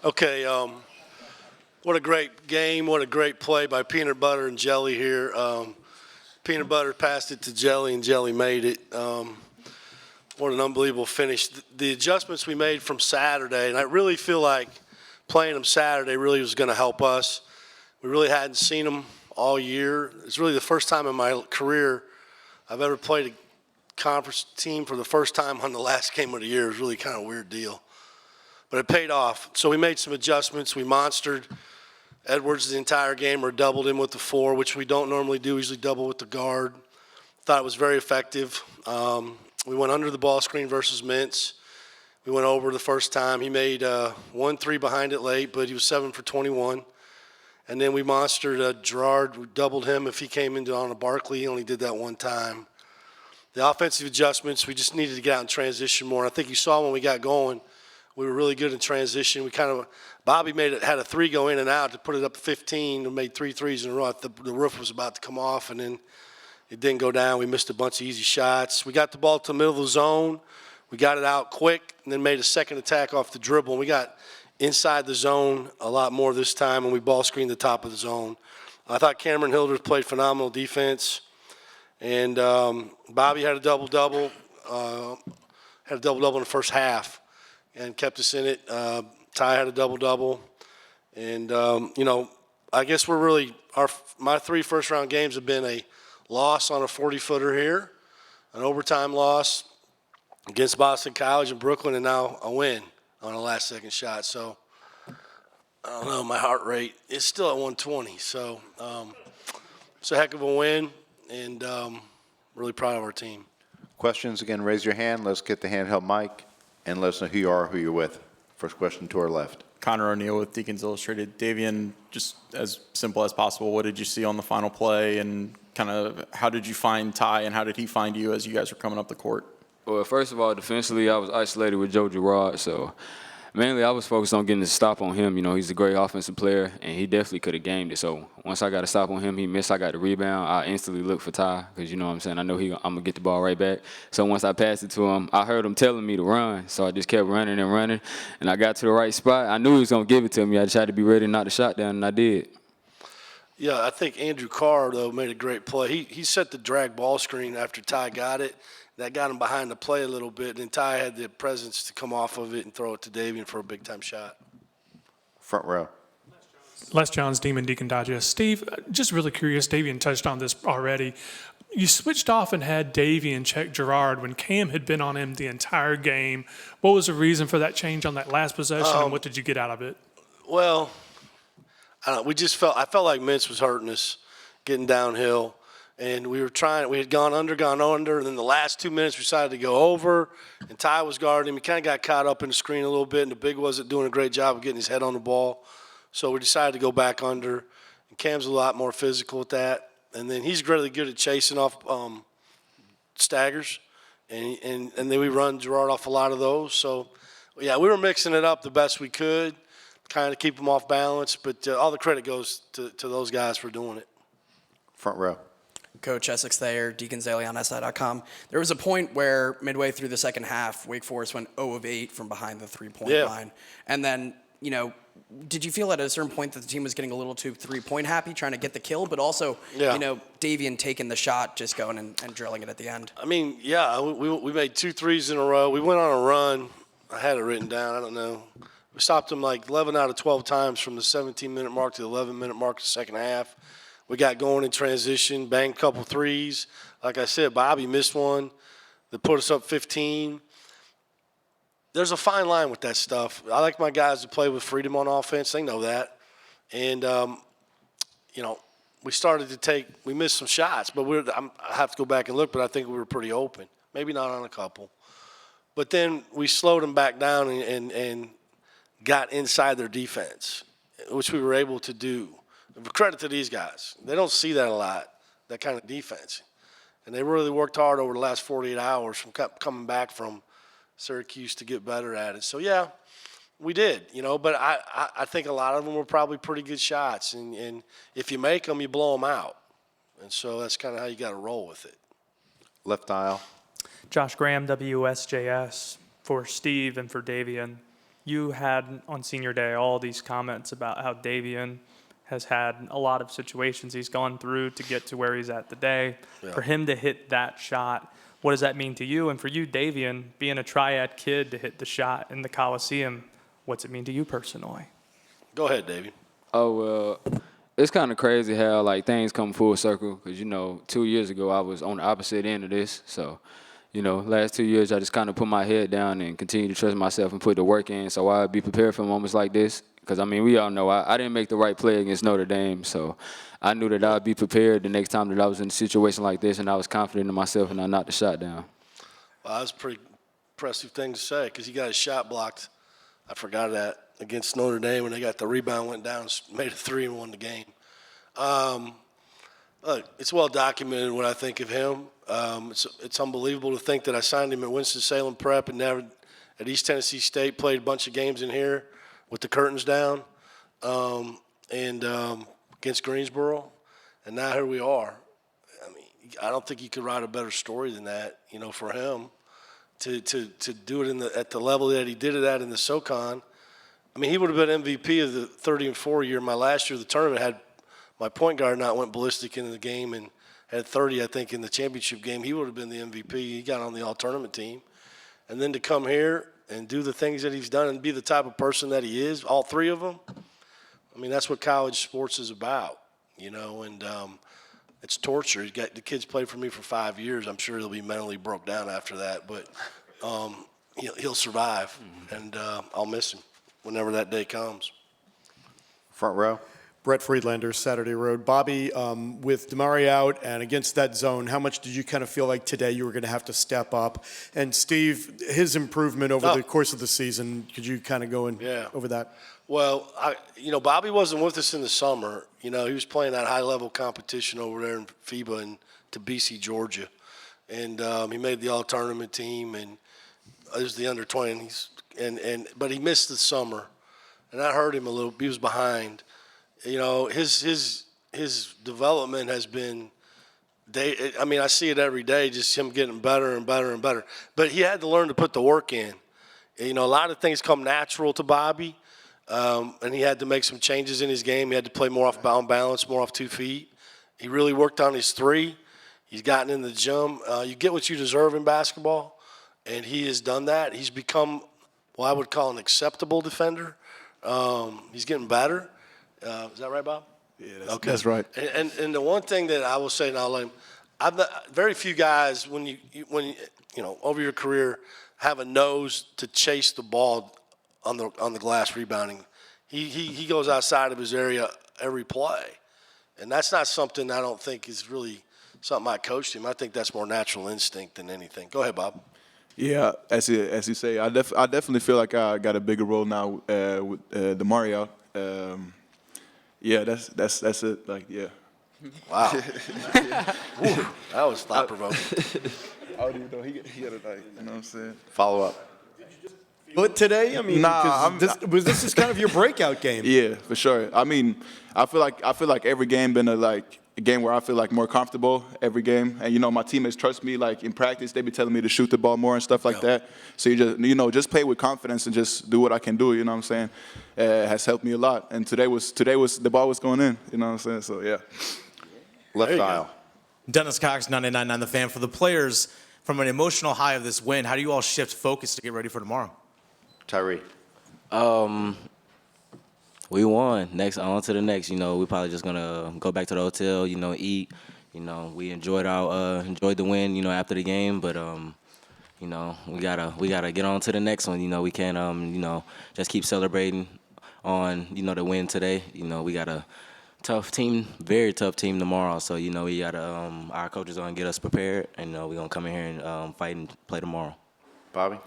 Okay, what a great game. What a great play by Peanut Butter and Jelly here. Peanut Butter passed it to Jelly, and Jelly made it. What an unbelievable finish. The adjustments we made from Saturday, and I really feel like playing them Saturday really was going to help us. We really hadn't seen them all year. It's really the first time in my career I've ever played a conference team for the first time on the last game of the year. It was really kind of a weird deal. But it paid off. So we made some adjustments. We monstered Edwards the entire game, or doubled him with the 4, which we don't normally do. We usually double with the guard. Thought it was very effective. We went under the ball screen versus Mintz. We went over the first time. He made 1 3 behind it late, but he was 7 for 21. And then we monstered Gerard. We doubled him if he came into on a Barkley. He only did that one time. The offensive adjustments, we just needed to get out and transition more. I think you saw when we got going, we were really good in transition. Bobby had a 3 go in and out to put it up 15 and made 3 threes in a row. The roof was about to come off, and then it didn't go down. We missed a bunch of easy shots. We got the ball to the middle of the zone. We got it out quick and then made a second attack off the dribble. And we got inside the zone a lot more this time, and we ball screened the top of the zone. I thought Cameron Hilders played phenomenal defense. And Bobby had a double-double. In the first half and kept us in it. Ty had a double-double. And, I guess we're really my 3 first-round games have been a loss on a 40-footer here, an overtime loss against Boston College in Brooklyn, and now a win on a last-second shot. So, I don't know, my heart rate is still at 120. So, it's a heck of a win, and really proud of our team. Questions, again, raise your hand. Let's get the handheld mic, and let us know who you are, who you're with. First question to our left. Connor O'Neill with Deacons Illustrated. Davian, just as simple as possible, what did you see on the final play, and kind of how did you find Ty, and how did he find you as you guys were coming up the court? Well, first of all, defensively, I was isolated with Joe Girard, so mainly I was focused on getting the stop on him. He's a great offensive player, and he definitely could have gamed it. So once I got a stop on him, he missed, I got the rebound. I instantly looked for Ty because, you know what I'm saying, I know I'm going to get the ball right back. So once I passed it to him, I heard him telling me to run. So I just kept running and running, and I got to the right spot. I knew he was going to give it to me. I just had to be ready to knock the shot down, and I did. Yeah, I think Andrew Carr, though, made a great play. He set the drag ball screen after Ty got it. That got him behind the play a little bit, and Ty had the presence to come off of it and throw it to Davian for a big-time shot. Front row. Les Johns, Demon Deacon Digest. Steve, just really curious, Davian touched on this already. You switched off and had Davian check Gerard when Cam had been on him the entire game. What was the reason for that change on that last possession, and what did you get out of it? Well, I don't know, I felt like Mintz was hurting us, getting downhill. And we had gone under, and then the last 2 minutes we decided to go over, and Ty was guarding him. He kind of got caught up in the screen a little bit, and the big wasn't doing a great job of getting his head on the ball. So we decided to go back under, and Cam's a lot more physical with that. And then he's really good at chasing off staggers, and then we run Gerard off a lot of those. So, yeah, we were mixing it up the best we could, kind of keep them off balance, but all the credit goes to those guys for doing it. Front row. Coach Essex Thayer, Deacons Daily on SI.com. There was a point where midway through the second half, Wake Forest went 0 of 8 from behind the three-point line. And then, did you feel at a certain point that the team was getting a little too three-point happy, trying to get the kill, but also, Davian taking the shot, just going and drilling it at the end? I mean, yeah, we made 2 threes in a row. We went on a run. I had it written down. I don't know. We stopped them like 11 out of 12 times from the 17-minute mark to the 11-minute mark of the second half. We got going in transition, banged a couple threes. Like I said, Bobby missed one that put us up 15. There's a fine line with that stuff. I like my guys to play with freedom on offense. They know that. And, we missed some shots, but I have to go back and look, but I think we were pretty open. Maybe not on a couple. But then we slowed them back down and got inside their defense, which we were able to do. Credit to these guys. They don't see that a lot, that kind of defense. And they really worked hard over the last 48 hours from coming back from Syracuse to get better at it. So, yeah, we did, but I think a lot of them were probably pretty good shots. And if you make them, you blow them out. And so that's kind of how you got to roll with it. Left aisle. Josh Graham, WSJS, for Steve and for Davian. you had on senior day all these comments about how Davian has had a lot of situations he's gone through to get to where he's at today. Yeah. For him to hit that shot, what does that mean to you? And for you, Davian, being a triad kid to hit the shot in the Coliseum, what's it mean to you personally? Go ahead, Davey. Oh, well, it's kind of crazy how, like, things come full circle because, 2 years ago I was on the opposite end of this. So, last 2 years I just kind of put my head down and continue to trust myself and put the work in so I'd be prepared for moments like this. Because, we all know I didn't make the right play against Notre Dame, so I knew that I'd be prepared the next time that I was in a situation like this, and I was confident in myself, and I knocked the shot down. Well, that was a pretty impressive thing to say because he got his shot blocked. I forgot that against Notre Dame when they got the rebound, went down, made a three, and won the game. Look, it's well documented what I think of him. It's unbelievable to think that I signed him at Winston-Salem Prep and never at East Tennessee State, played a bunch of games in here with the curtains down, and against Greensboro, and now here we are. I mean, I don't think you could write a better story than that, for him to do it at the level that he did it at in the SoCon. I mean, he would have been MVP of the 30-4 year. My last year of the tournament had my point guard not went ballistic in the game and had 30, I think, in the championship game. He would have been the MVP. He got on the all-tournament team. And then to come here and do the things that he's done and be the type of person that he is, all three of them, I mean, that's what college sports is about, and it's torture. The kid's played for me for 5 years. I'm sure he'll be mentally broke down after that, but he'll survive, and I'll miss him whenever that day comes. Front row. Brett Friedlander, Saturday Road. Bobby, with Damari out and against that zone, how much did you kind of feel like today you were going to have to step up? And Steve, his improvement over the course of the season, could you kind of go over that? Well, Bobby wasn't with us in the summer. He was playing that high-level competition over there in FIBA and to BC, Georgia. And he made the all-tournament team, and it was the under-20s. But he missed the summer, and that hurt him a little. He was behind. His development has been I see it every day, just him getting better and better and better. But he had to learn to put the work in. A lot of things come natural to Bobby, and he had to make some changes in his game. He had to play more off balance, more off 2 feet. He really worked on his three. He's gotten in the gym. You get what you deserve in basketball, and he has done that. He's become what I would call an acceptable defender. He's getting better. Is that right, Bob? Yeah, that's right. And the one thing that I will say, and I'll let him, very few guys when you over your career have a nose to chase the ball on the glass rebounding. He goes outside of his area every play, and that's not something I don't think is really something I coached him. I think that's more natural instinct than anything. Go ahead, Bob. Yeah, as you say, I definitely feel like I got a bigger role now with Damari out. Yeah, that's it. Like, yeah. Wow. That was thought provoking. I don't even know he had it like, you know what I'm saying? Follow up. But today, I mean, Nah, this is kind of your breakout game. Yeah, for sure. I mean, I feel like every game been a game where I feel like more comfortable every game. And my teammates trust me. Like in practice, they be telling me to shoot the ball more and stuff like that. So you just play with confidence and just do what I can do. You know what I'm saying? Has helped me a lot. And today was the ball was going in. You know what I'm saying? So yeah. Left aisle. Dennis Cox, 99.9 The Fan. For the players, from an emotional high of this win, how do you all shift focus to get ready for tomorrow? Tyree. We won. Next, on to the next. We probably just gonna go back to the hotel. Eat. We enjoyed the win. After the game, but we gotta get on to the next one. We can't just keep celebrating on the win today. We got a tough team, very tough team tomorrow. So we gotta our coaches are gonna get us prepared, and we're gonna come in here and fight and play tomorrow. Bobby.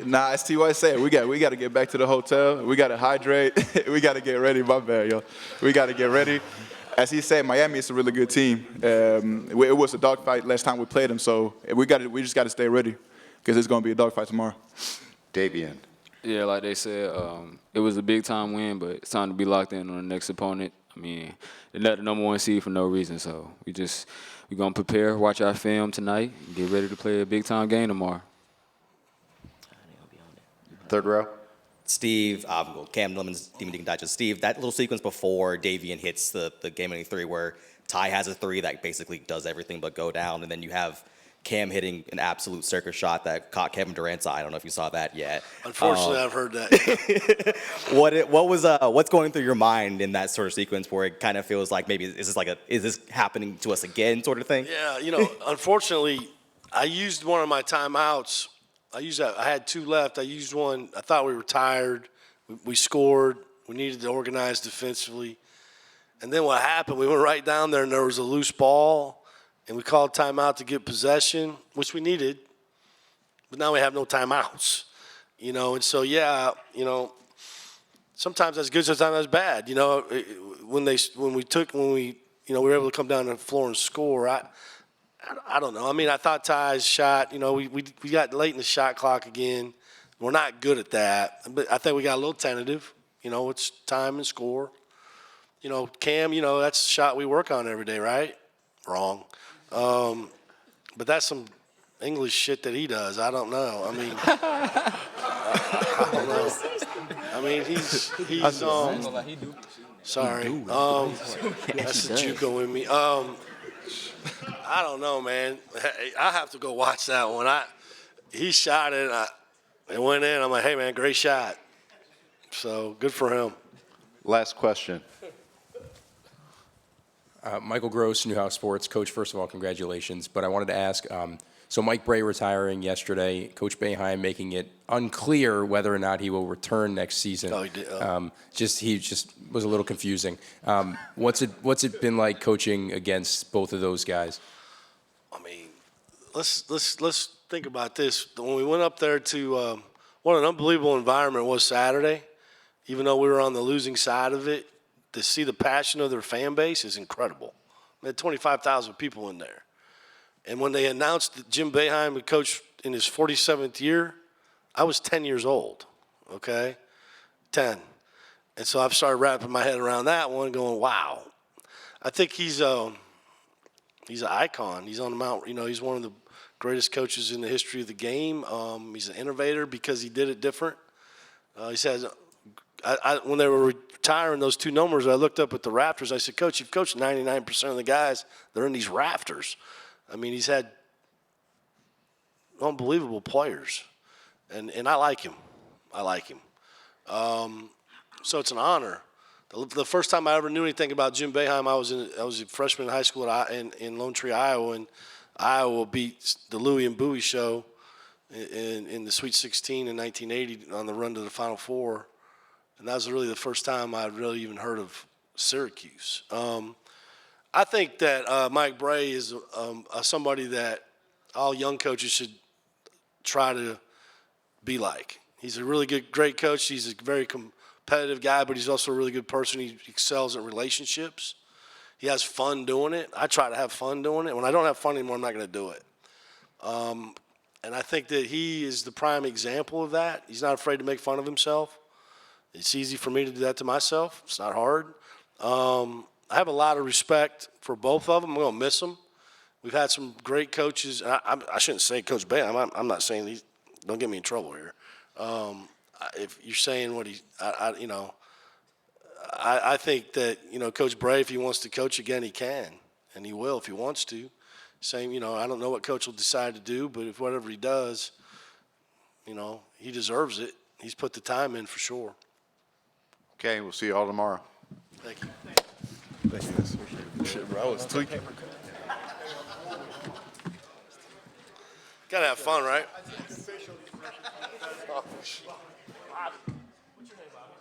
Nah, as T.Y. said, we got to get back to the hotel. We got to hydrate. We got to get ready. My bad, yo. We got to get ready. As he said, Miami is a really good team. It was a dogfight last time we played them, so we just got to stay ready because it's going to be a dogfight tomorrow. Davian. Yeah, like they said, it was a big-time win, but it's time to be locked in on the next opponent. I mean, they're not the number 1 seed for no reason. So we're gonna prepare, watch our film tonight, and get ready to play a big time game tomorrow. Third row. Steve, Cam Lemons, Demon Deacon Digest. Steve, that little sequence before Davian hits the game-winning three where Ty has a three that basically does everything but go down, and then you have Cam hitting an absolute circus shot that caught Kevin Durant's eye. I don't know if you saw that yet. Unfortunately, I've heard that. What's going through your mind in that sort of sequence where it kind of feels like maybe is this happening to us again sort of thing? Yeah, unfortunately, I used one of my timeouts. I had 2 left. I used one. I thought we were tired. We scored. We needed to organize defensively. And then what happened, we went right down there, and there was a loose ball, and we called timeout to get possession, which we needed. But now we have no timeouts, And so, sometimes that's good, sometimes that's bad. When we were able to come down the floor and score, I don't know. I mean, I thought Ty's shot, we got late in the shot clock again. We're not good at that. But I think we got a little tentative. It's time and score. Cam, that's a shot we work on every day, right? Wrong. But that's some English shit that he does. I don't know. I mean, I don't know. I mean, he's sorry. That's the JUCO in me. I don't know, man. I have to go watch that one. He shot it. It went in. I'm like, hey, man, great shot. So good for him. Last question. Michael Gross, Newhouse Sports. Coach, first of all, congratulations. But I wanted to ask, so Mike Bray retiring yesterday, Coach Boeheim making it unclear whether or not he will return next season. Oh, he did. He just was a little confusing. What's it been like coaching against both of those guys? I mean, let's think about this. When we went up there to what an unbelievable environment it was Saturday, even though we were on the losing side of it, to see the passion of their fan base is incredible. They had 25,000 people in there. And when they announced that Jim Boeheim would coach in his 47th year, I was 10 years old, okay? 10. And so I've started wrapping my head around that one going, wow. I think he's an icon. He's on the mount. He's one of the greatest coaches in the history of the game. He's an innovator because he did it different. He says, when they were retiring those 2 numbers, I looked up at the rafters. I said, Coach, you've coached 99% of the guys that are in these rafters. I mean, he's had unbelievable players, and I like him. So it's an honor. The first time I ever knew anything about Jim Boeheim, I was a freshman in high school in Lone Tree, Iowa, and Iowa beat the Louie and Bowie show in the Sweet 16 in 1980 on the run to the Final Four. And that was really the first time I'd really even heard of Syracuse. I think that Mike Bray is somebody that all young coaches should try to be like. He's a really great coach. He's a very competitive guy, but he's also a really good person. He excels at relationships. He has fun doing it. I try to have fun doing it. When I don't have fun anymore, I'm not going to do it. And I think that he is the prime example of that. He's not afraid to make fun of himself. It's easy for me to do that to myself. It's not hard. I have a lot of respect for both of them. I'm going to miss them. We've had some great coaches. I shouldn't say Coach Bay. I'm not saying these. Don't get me in trouble here. If you're saying what I think that Coach Bray, if he wants to coach again, he can, and he will if he wants to. Same, I don't know what Coach will decide to do, but if whatever he does, he deserves it. He's put the time in for sure. Okay, we'll see you all tomorrow. Thank you. Shit, bro, I was tweaking. Gotta have fun, right? What's your name, Bobby?